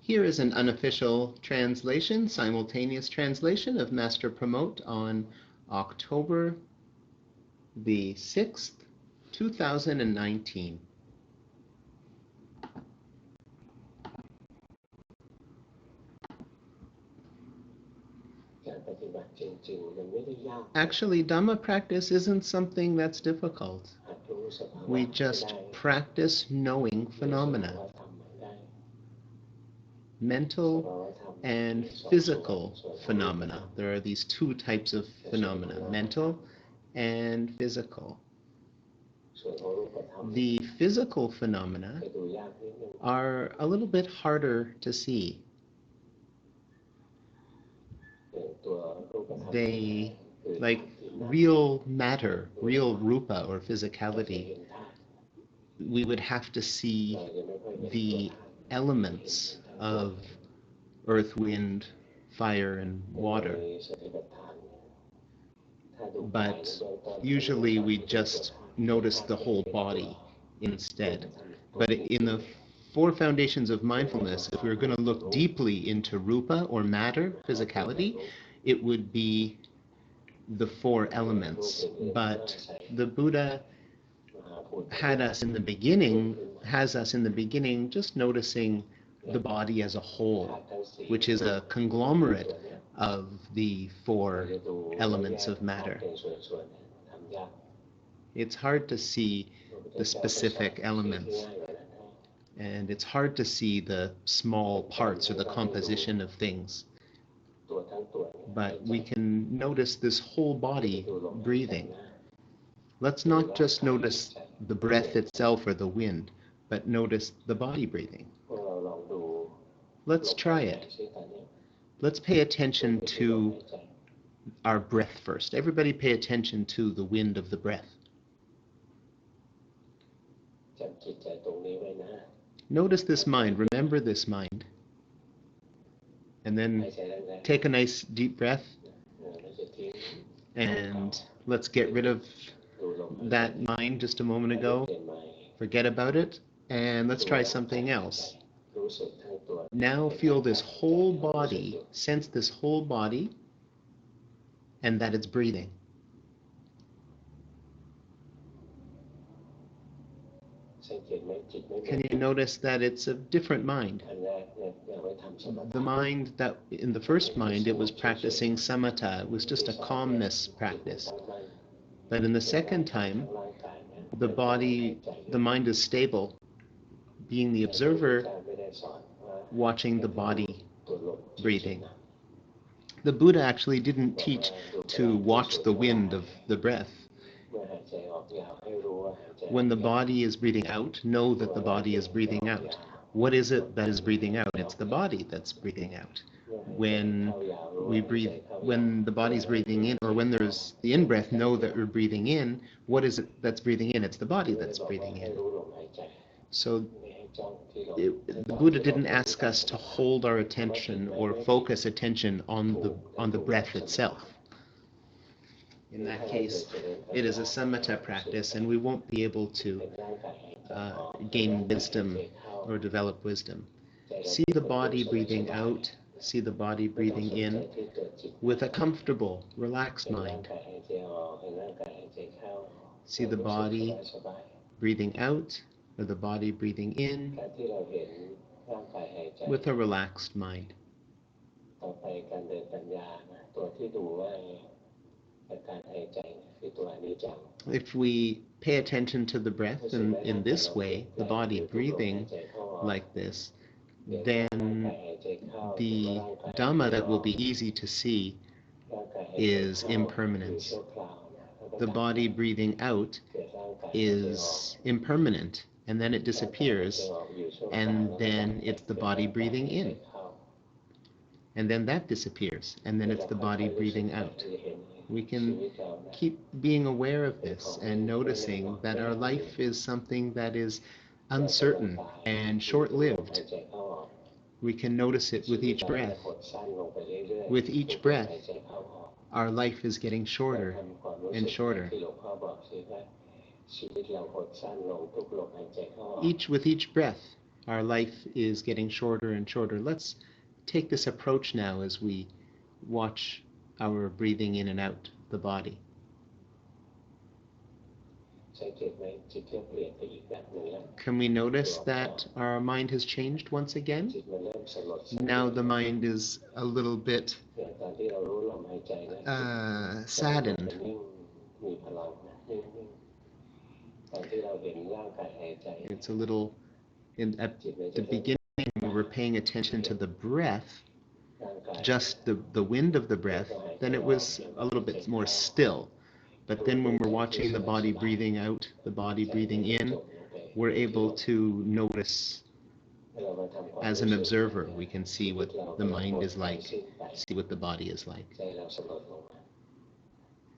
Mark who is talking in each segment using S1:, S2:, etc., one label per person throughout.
S1: Here is an unofficial translation, simultaneous translation of Master Pramote on October the 6th, 2019. Actually, Dhamma practice isn't something that's difficult. We just practice knowing phenomena. Mental and physical phenomena. There are these two types of phenomena, mental and physical. The physical phenomena are a little bit harder to see. They, like real matter, real rupa or physicality, we would have to see the elements of earth, wind, fire, and water. But usually we just notice the whole body instead. But in the four foundations of mindfulness, if we were going to look deeply into rupa or matter, physicality, it would be the four elements. But the Buddha has us in the beginning just noticing the body as a whole, which is a conglomerate of the four elements of matter. It's hard to see the specific elements, and it's hard to see the small parts or the composition of things. But we can notice this whole body breathing. Let's not just notice the breath itself or the wind, but notice the body breathing. Let's try it. Let's pay attention to our breath first. Everybody pay attention to the wind of the breath. Notice this mind. Remember this mind. And then take a nice deep breath. And let's get rid of that mind just a moment ago. Forget about it. And let's try something else. Now feel this whole body, sense this whole body, and that it's breathing. Can you notice that it's a different mind? The mind that, in the first mind, it was practicing samatha. It was just a calmness practice. But in the second time, the mind is stable, being the observer, watching the body breathing. The Buddha actually didn't teach to watch the wind of the breath. When the body is breathing out, know that the body is breathing out. What is it that is breathing out? It's the body that's breathing out. When the body's breathing in, or when there's the in-breath, know that we're breathing in. What is it that's breathing in? It's the body that's breathing in. So the Buddha didn't ask us to hold our attention or focus attention on the breath itself. In that case, it is a samatha practice, and we won't be able to gain wisdom or develop wisdom. See the body breathing out, see the body breathing in with a comfortable, relaxed mind. See the body breathing out or the body breathing in with a relaxed mind. If we pay attention to the breath in this way, the body breathing like this, then the Dhamma that will be easy to see is impermanence. The body breathing out is impermanent, and then it disappears, and then it's the body breathing in. And then that disappears, and then it's the body breathing out. We can keep being aware of this and noticing that our life is something that is uncertain and short-lived. We can notice it with each breath. With each breath, our life is getting shorter and shorter. With each breath, our life is getting shorter and shorter. Let's take this approach now as we watch our breathing in and out the body. Can we notice that our mind has changed once again? Now the mind is a little bit saddened. It's a little, at the beginning, we were paying attention to the breath, just the wind of the breath, then it was a little bit more still. But then when we're watching the body breathing out, the body breathing in, we're able to notice as an observer. We can see what the mind is like, see what the body is like.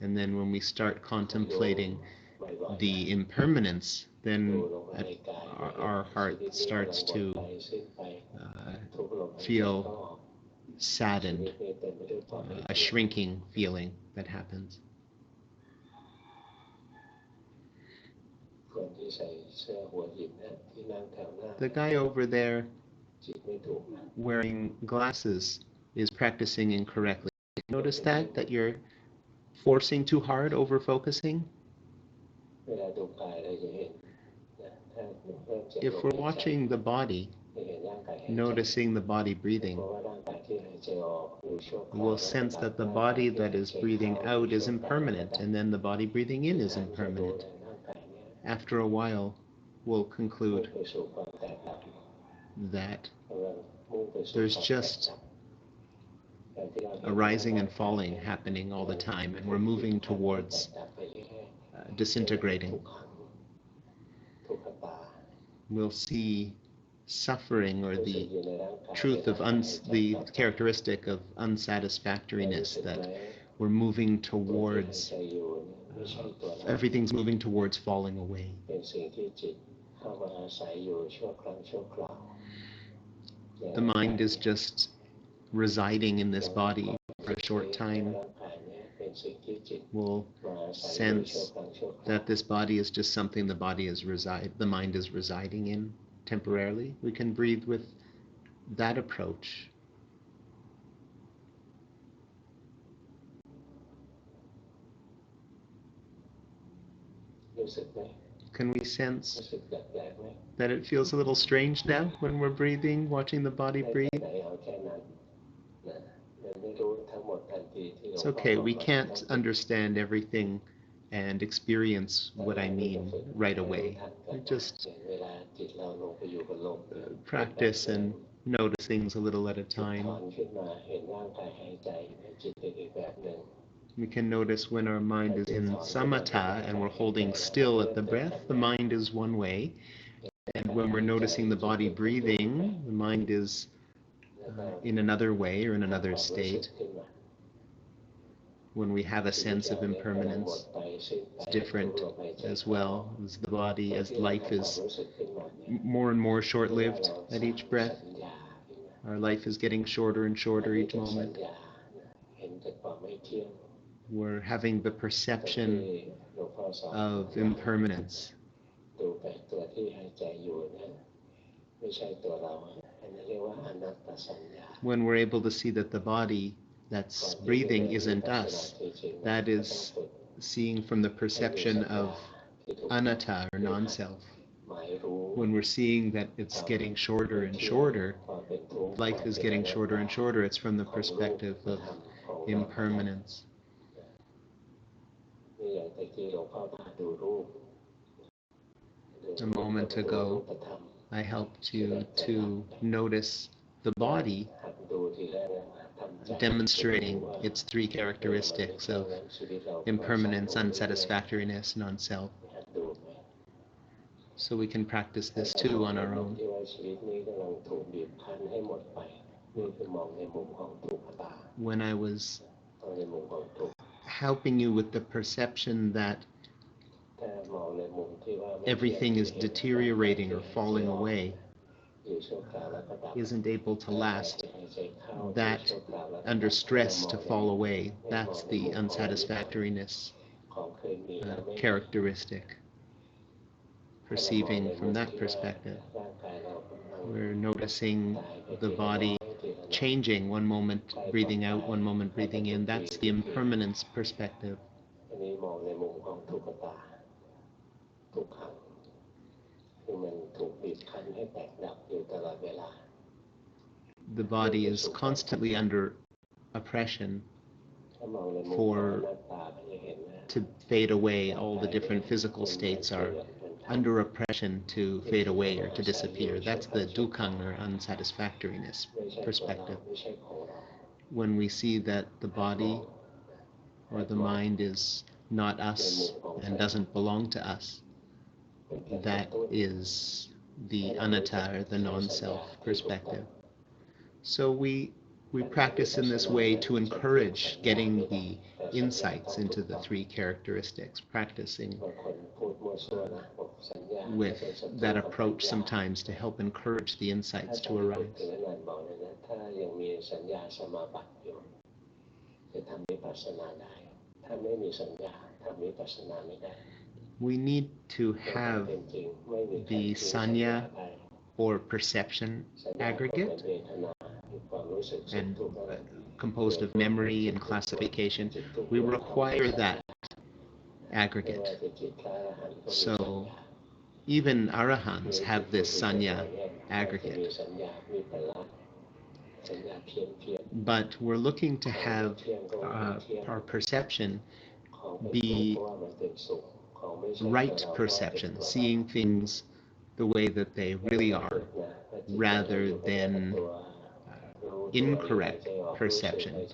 S1: And then when we start contemplating the impermanence, then our heart starts to feel saddened, a shrinking feeling that happens. The guy over there wearing glasses is practicing incorrectly. Notice that you're forcing too hard, over focusing? If we're watching the body, noticing the body breathing, we'll sense that the body that is breathing out is impermanent, and then the body breathing in is impermanent. After a while, we'll conclude that there's just a rising and falling happening all the time, and we're moving towards disintegrating. We'll see suffering, or the truth of the characteristic of unsatisfactoriness, that we're moving towards, everything's moving towards falling away. The mind is just residing in this body for a short time. We'll sense that this body is just something the mind is residing in temporarily. We can breathe with that approach. Can we sense that it feels a little strange now when we're breathing, watching the body breathe? It's okay, we can't understand everything and experience what I mean right away. We just practice and notice things a little at a time. We can notice when our mind is in samatha and we're holding still at the breath, the mind is one way. And when we're noticing the body breathing, the mind is in another way or in another state. When we have a sense of impermanence, it's different as well. As the body, as life is more and more short-lived at each breath, our life is getting shorter and shorter each moment. We're having the perception of impermanence. When we're able to see that the body that's breathing isn't us, that is seeing from the perception of anatta, or non-self. When we're seeing that it's getting shorter and shorter, life is getting shorter and shorter, it's from the perspective of impermanence. A moment ago, I helped you to notice the body demonstrating its three characteristics of impermanence, unsatisfactoriness, non-self. So we can practice this too on our own. When I was helping you with the perception that everything is deteriorating or falling away, isn't able to last, that under stress to fall away, that's the unsatisfactoriness characteristic. Perceiving from that perspective. We're noticing the body changing, one moment breathing out, one moment breathing in. That's the impermanence perspective. The body is constantly under oppression to fade away. All the different physical states are under oppression to fade away or to disappear. That's the dukkha or unsatisfactoriness perspective. When we see that the body or the mind is not us and doesn't belong to us, that is the anatta or the non-self perspective. So we practice in this way to encourage getting the insights into the three characteristics, practicing with that approach sometimes to help encourage the insights to arise. We need to have the sanya or perception aggregate and composed of memory and classification. We require that aggregate. So even arahants have this sanya aggregate. But we're looking to have our perception be right perception, seeing things the way that they really are, rather than incorrect perception.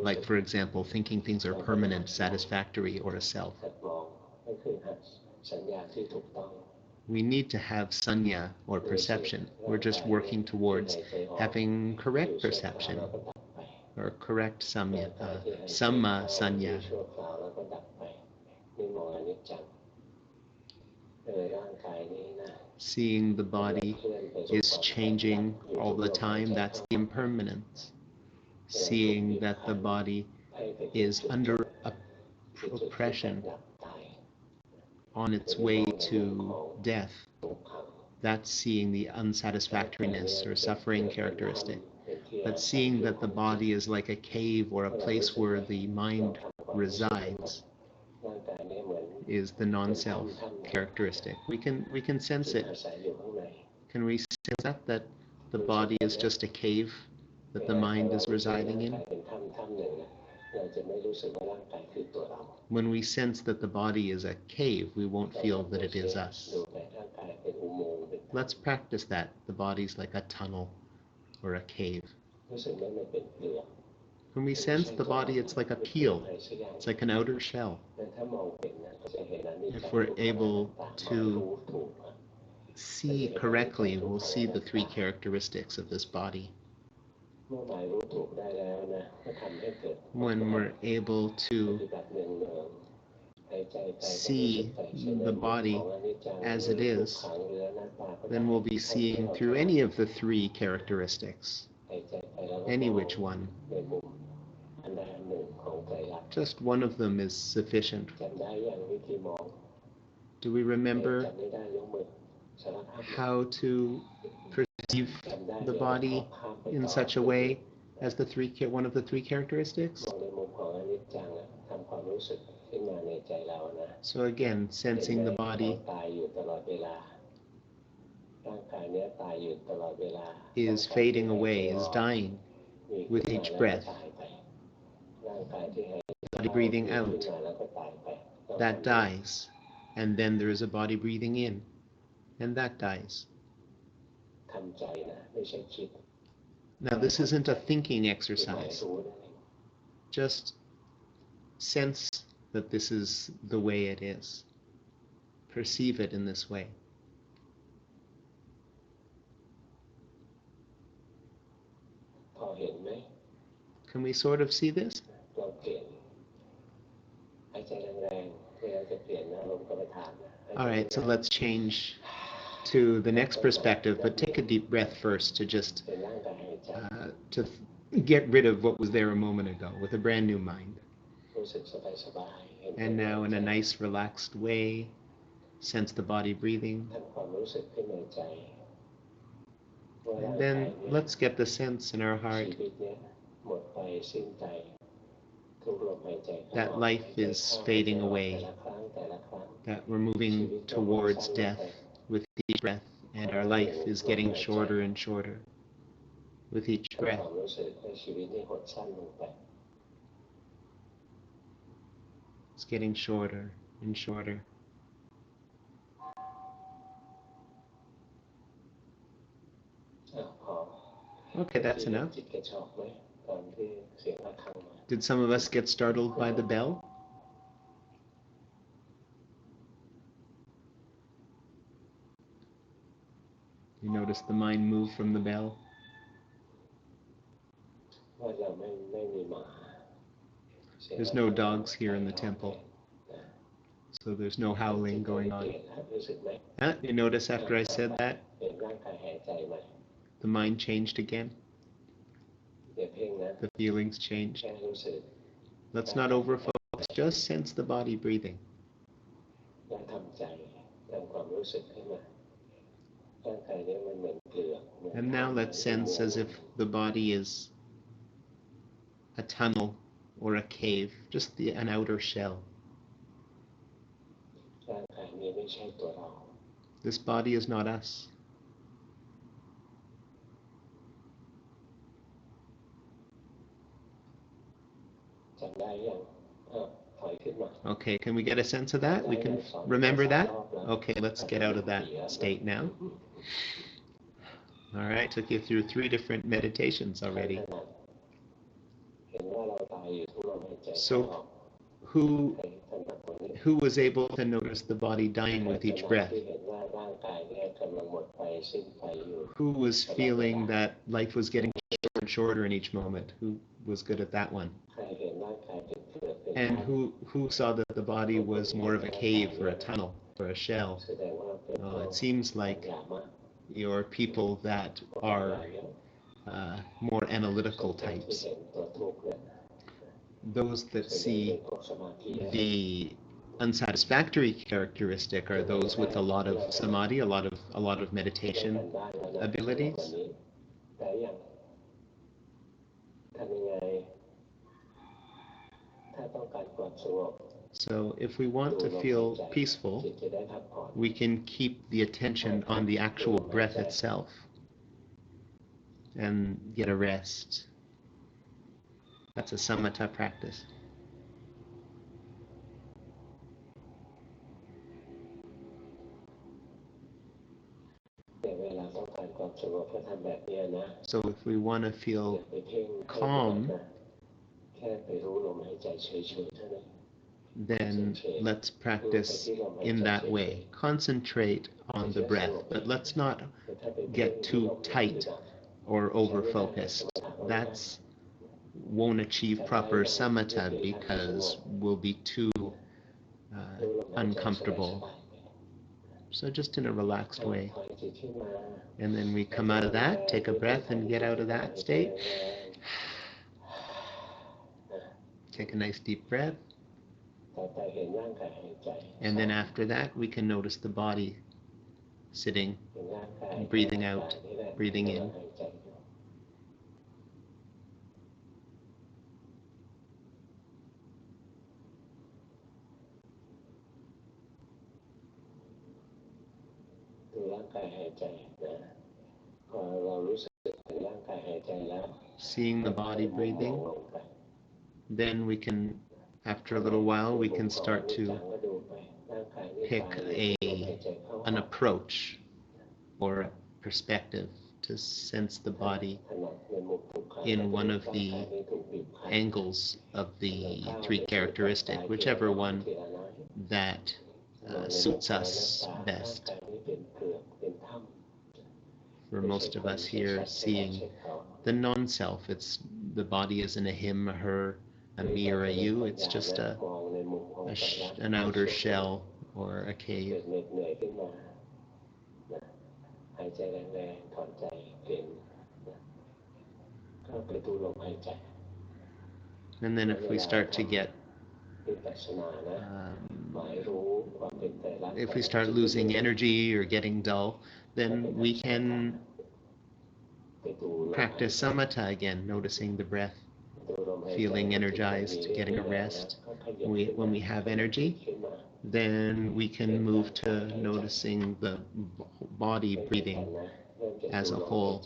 S1: Like, for example, thinking things are permanent, satisfactory, or a self. We need to have sanya or perception. We're just working towards having correct perception or correct samma sanya. Seeing the body is changing all the time, that's the impermanence. Seeing that the body is under oppression on its way to death, that's seeing the unsatisfactoriness or suffering characteristic. But seeing that the body is like a cave or a place where the mind resides is the non-self characteristic. We can sense it. Can we sense that the body is just a cave that the mind is residing in? When we sense that the body is a cave, we won't feel that it is us. Let's practice that. The body's like a tunnel or a cave. When we sense the body, it's like a peel. It's like an outer shell. If we're able to see correctly, we'll see the three characteristics of this body. When we're able to see the body as it is, then we'll be seeing through any of the three characteristics, any which one. Just one of them is sufficient. Do we remember how to perceive the body in such a way as one of the three characteristics? So again, sensing the body is fading away, is dying with each breath. Body breathing out, that dies. And then there is a body breathing in, and that dies. Now this isn't a thinking exercise. Just sense that this is the way it is. Perceive it in this way. Can we sort of see this? All right, so let's change to the next perspective, but take a deep breath first to just to get rid of what was there a moment ago with a brand new mind. And now in a nice relaxed way, sense the body breathing. And then let's get the sense in our heart that life is fading away, that we're moving towards death with each breath, and our life is getting shorter and shorter with each breath. It's getting shorter and shorter. Okay, that's enough. Did some of us get startled by the bell? You notice the mind move from the bell? There's no dogs here in the temple, so there's no howling going on. You notice after I said that, the mind changed again? The feelings changed. Let's not overfocus, just sense the body breathing. And now let's sense as if the body is a tunnel or a cave, just an outer shell. This body is not us. Okay, can we get a sense of that? We can remember that? Okay, let's get out of that state now. All right, took you through 3 different meditations already. So, who was able to notice the body dying with each breath? Who was feeling that life was getting shorter and shorter in each moment? Who was good at that one? And who saw that the body was more of a cave or a tunnel or a shell? It seems like you're people that are more analytical types. Those that see the unsatisfactory characteristic are those with a lot of samadhi, a lot of meditation abilities. So if we want to feel peaceful, we can keep the attention on the actual breath itself and get a rest. That's a samatha practice. So if we want to feel calm, then let's practice in that way. Concentrate on the breath, but let's not get too tight or over-focused. That won't achieve proper samatha because we'll be too uncomfortable. So just in a relaxed way. And then we come out of that, take a breath and get out of that state. Take a nice deep breath. And then after that, we can notice the body sitting, breathing out, breathing in. Seeing the body breathing, then we can, after a little while, we can start to pick an approach or a perspective to sense the body in one of the angles of the 3 characteristic, whichever one that suits us best. For most of us here, seeing the non-self, it's the body isn't a him, a her, a me, or a you. It's just an outer shell or a cave. And then if we start to get if we start losing energy or getting dull, then we can practice samatha again, noticing the breath, feeling energized, getting a rest. When we have energy, then we can move to noticing the body breathing as a whole.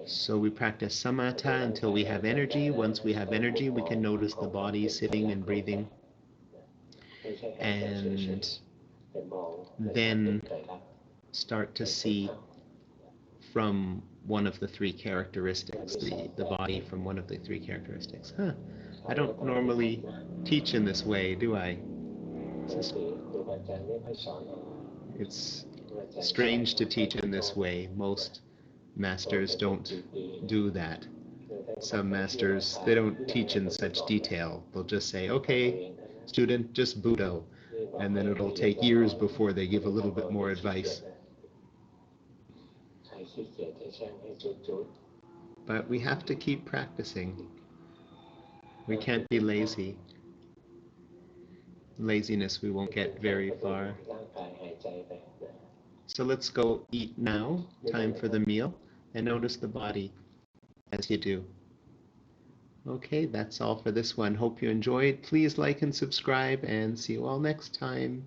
S1: So we practice samatha until we have energy. Once we have energy, we can notice the body sitting and breathing. And then start to see from one of the three characteristics, the body from one of the three characteristics. I don't normally teach in this way, do I? It's strange to teach in this way. Most masters don't do that. Some masters, they don't teach in such detail. They'll just say, okay, student, just Buddho. And then it'll take years before they give a little bit more advice. But we have to keep practicing. We can't be lazy. Laziness, we won't get very far. So let's go eat now. Time for the meal. And notice the body as you do. Okay, that's all for this one. Hope you enjoyed. Please like and subscribe, and see you all next time.